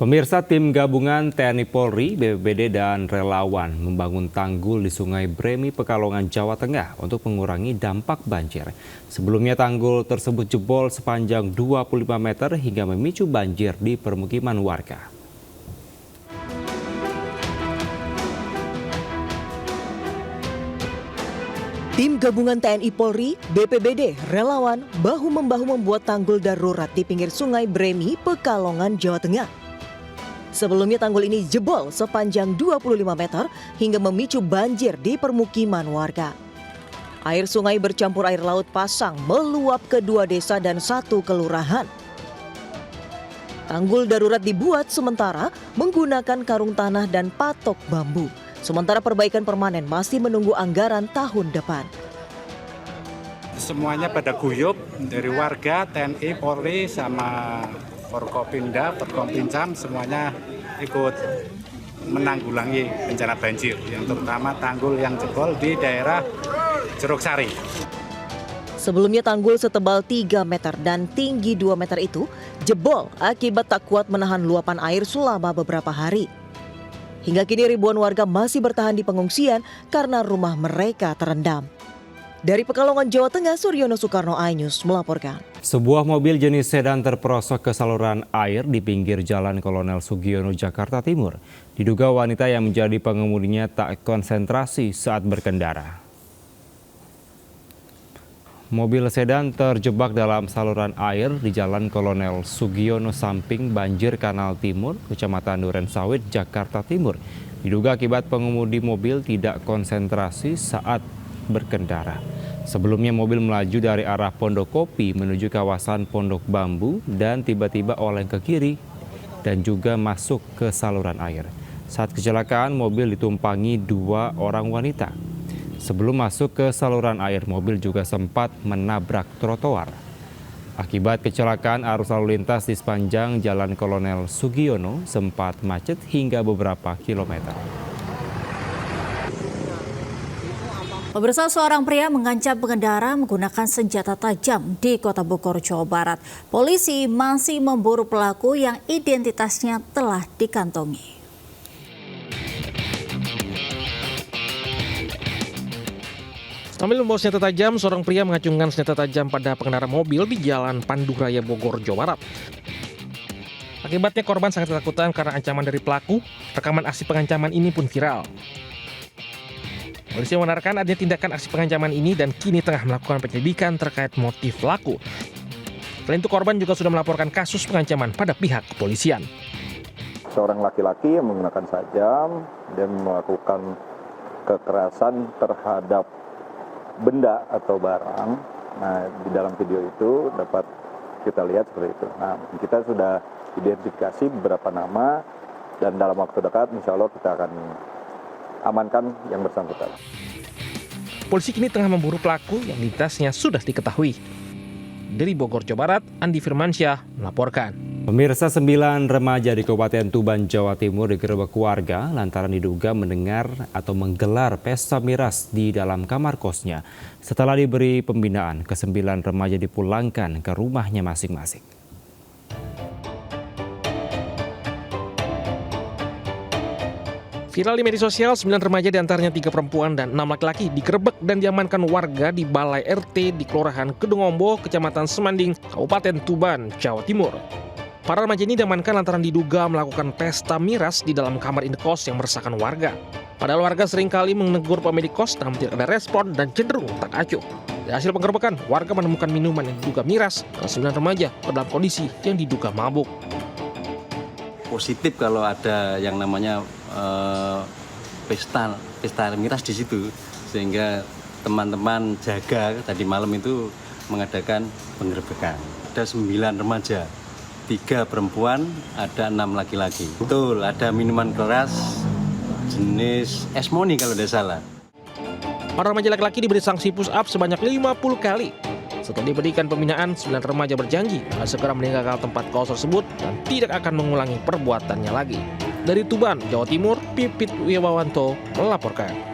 Pemirsa, tim gabungan TNI Polri, BPBD, dan relawan membangun tanggul di Sungai Bremi, Pekalongan, Jawa Tengah untuk mengurangi dampak banjir. Sebelumnya tanggul tersebut jebol sepanjang 25 meter hingga memicu banjir di permukiman warga. Tim gabungan TNI Polri, BPBD, relawan bahu-membahu membuat tanggul darurat di pinggir Sungai Bremi, Pekalongan, Jawa Tengah. Sebelumnya tanggul ini jebol sepanjang 25 meter hingga memicu banjir di permukiman warga. Air sungai bercampur air laut pasang meluap ke 2 desa dan 1 kelurahan. Tanggul darurat dibuat sementara menggunakan karung tanah dan patok bambu. Sementara perbaikan permanen masih menunggu anggaran tahun depan. Semuanya pada guyup dari warga, TNI, Polri, sama Forkopimda, Forkopincam, semuanya ikut menanggulangi bencana banjir, yang terutama tanggul yang jebol di daerah Jeruk Sari. Sebelumnya tanggul setebal 3 meter dan tinggi 2 meter itu jebol akibat tak kuat menahan luapan air selama beberapa hari. Hingga kini ribuan warga masih bertahan di pengungsian karena rumah mereka terendam. Dari Pekalongan, Jawa Tengah, Suryono Soekarno, iNews melaporkan. Sebuah mobil jenis sedan terperosok ke saluran air di pinggir Jalan Kolonel Sugiono, Jakarta Timur. Diduga wanita yang menjadi pengemudinya tak konsentrasi saat berkendara. Mobil sedan terjebak dalam saluran air di Jalan Kolonel Sugiono samping Banjir Kanal Timur, Kecamatan Durensawit, Jakarta Timur. Diduga akibat pengemudi mobil tidak konsentrasi saat berkendara. Sebelumnya mobil melaju dari arah Pondok Kopi menuju kawasan Pondok Bambu dan tiba-tiba oleng ke kiri dan juga masuk ke saluran air. Saat kecelakaan, mobil ditumpangi 2 orang wanita. Sebelum masuk ke saluran air, mobil juga sempat menabrak trotoar. Akibat kecelakaan, arus lalu lintas di sepanjang Jalan Kolonel Sugiono sempat macet hingga beberapa kilometer. Pemirsa, seorang pria mengancam pengendara menggunakan senjata tajam di Kota Bogor, Jawa Barat. Polisi masih memburu pelaku yang identitasnya telah dikantongi. Sambil membawa senjata tajam, seorang pria mengacungkan senjata tajam pada pengendara mobil di Jalan Panduraya, Bogor, Jawa Barat. Akibatnya korban sangat ketakutan karena ancaman dari pelaku. Rekaman aksi pengancaman ini pun viral. Polisi membenarkan adanya tindakan aksi pengancaman ini dan kini tengah melakukan penyelidikan terkait motif pelaku. Selain itu, korban juga sudah melaporkan kasus pengancaman pada pihak kepolisian. Seorang laki-laki yang menggunakan sajam dan melakukan kekerasan terhadap benda atau barang. Nah, di dalam video itu dapat kita lihat seperti itu. Nah, kita sudah identifikasi beberapa nama dan dalam waktu dekat insya Allah kita akan amankan yang bersangkutan. Polisi kini tengah memburu pelaku yang identitasnya sudah diketahui. Dari Bogor, Jawa Barat, Andi Firmansyah melaporkan. Pemirsa, 9 remaja di Kabupaten Tuban, Jawa Timur digerebek warga lantaran diduga mendengar atau menggelar pesta miras di dalam kamar kosnya. Setelah diberi pembinaan, ke-9 remaja dipulangkan ke rumahnya masing-masing. Viral di media sosial, 9 remaja diantaranya 3 perempuan dan 6 laki-laki digerebek dan diamankan warga di Balai RT di Kelurahan Kedungombo, Kecamatan Semanding, Kabupaten Tuban, Jawa Timur. Para remaja ini diamankan lantaran diduga melakukan pesta miras di dalam kamar indekos yang meresahkan warga. Padahal warga seringkali menegur pemilik kos namun tidak ada respon dan cenderung tak acuh. Dari hasil penggerebekan, warga menemukan minuman yang diduga miras dan 9 remaja dalam kondisi yang diduga mabuk. Positif kalau ada yang namanya pesta miras di situ, sehingga teman-teman jaga tadi malam itu mengadakan penggerebekan. Ada 9 remaja, 3 perempuan, ada 6 laki-laki. Betul, ada minuman keras jenis es moni kalau tidak salah. Para remaja laki-laki diberi sanksi push up sebanyak 50 kali. Setelah diberikan pembinaan, 9 remaja berjanji akan segera meninggalkan tempat kos tersebut dan tidak akan mengulangi perbuatannya lagi. Dari Tuban, Jawa Timur, Pipit Wibawanto melaporkan.